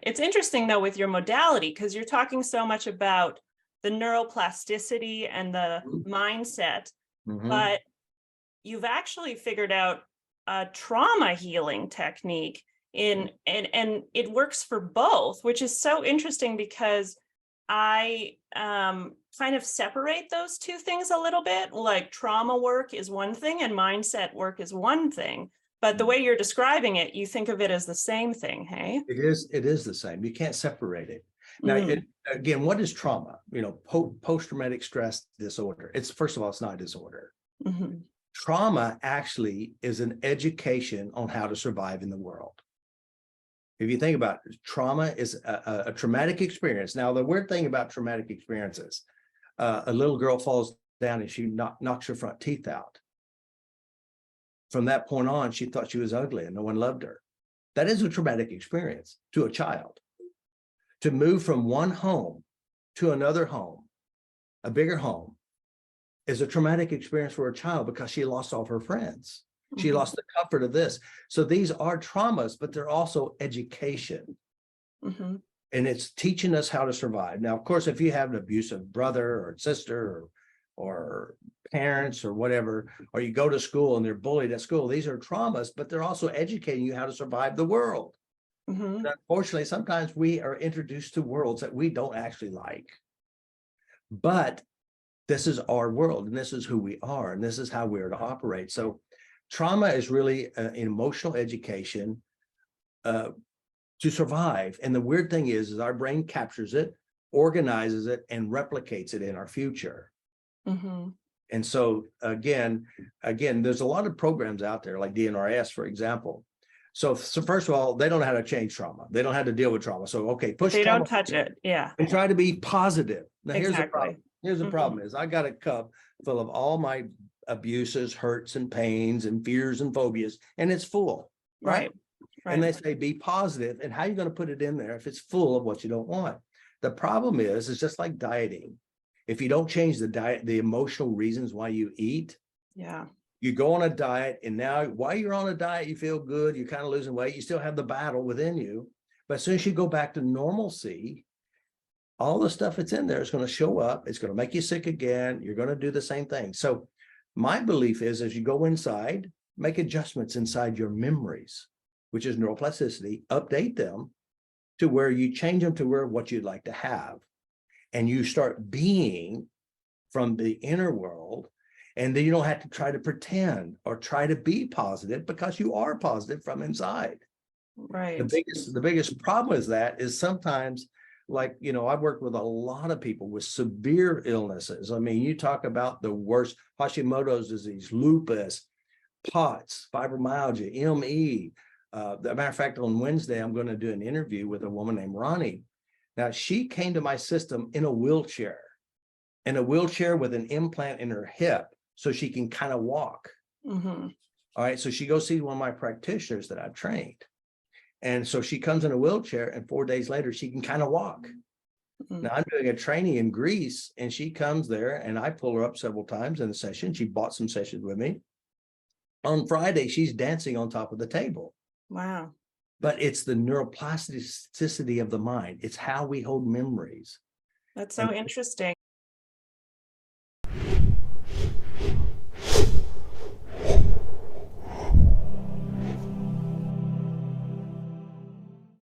It's interesting though with your modality, because you're talking so much about the neuroplasticity and the mindset, but you've actually figured out a trauma healing technique and it works for both, which is so interesting because I kind of separate those two things a little bit. Like trauma work is one thing and mindset work is one thing. But the way you're describing it, you think of it as the same thing, hey? It is the same. You can't separate it. Now, again, what is trauma? You know, post-traumatic stress disorder. It's, first of all, it's not a disorder. Trauma actually is an education on how to survive in the world. If you think about it, trauma is a traumatic experience. Now, the weird thing about traumatic experiences, a little girl falls down and she knocks her front teeth out. From that point on, she thought she was ugly and no one loved her. That is a traumatic experience to a child. To move from one home to another home, a bigger home, is a traumatic experience for a child because she lost all of her friends. She lost the comfort of this. So these are traumas, but they're also education. And it's teaching us how to survive. Now, of course, if you have an abusive brother or sister or parents or whatever, or you go to school and they're bullied at school, these are traumas, but they're also educating you how to survive the world. Unfortunately, sometimes we are introduced to worlds that we don't actually like. But this is our world, and this is who we are, and this is how we're to operate. So trauma is really an emotional education to survive. And the weird thing is our brain captures it, organizes it, and replicates it in our future. And so again, there's a lot of programs out there like DNRs, for example. So first of all, they don't know how to change trauma. They don't know how to deal with trauma. So, okay, push they trauma don't touch it. Yeah. and try to be positive. Now, here's the problem. Here's the Mm-hmm. problem is I got a cup full of all my abuses, hurts and pains and fears and phobias, and it's full, right? And they say, be positive. And how are you going to put it in there if it's full of what you don't want? The problem is, it's just like dieting. If you don't change the diet, the emotional reasons why you eat, you go on a diet, and now while you're on a diet, you feel good, you're kind of losing weight, you still have the battle within you. But as soon as you go back to normalcy, all the stuff that's in there is going to show up. It's going to make you sick again. You're going to do the same thing. So my belief is, as you go inside, make adjustments inside your memories, which is neuroplasticity, update them to where you change them to where what you'd like to have. And you start being from the inner world. And then you don't have to try to pretend or try to be positive, because you are positive from inside. The biggest problem with that is sometimes, like, you know, I've worked with a lot of people with severe illnesses. I mean, you talk about the worst: Hashimoto's disease, lupus, POTS, fibromyalgia, ME. As a matter of fact, on Wednesday, I'm going to do an interview with a woman named Ronnie. Now, she came to my system in a wheelchair with an implant in her hip so she can kind of walk. All right. So she goes see one of my practitioners that I've trained. And so she comes in a wheelchair, and 4 days later, she can kind of walk. Now, I'm doing a training in Greece, and she comes there, and I pull her up several times in the session. She bought some sessions with me. On Friday, she's dancing on top of the table. Wow. But it's the neuroplasticity of the mind. It's how we hold memories. That's so interesting.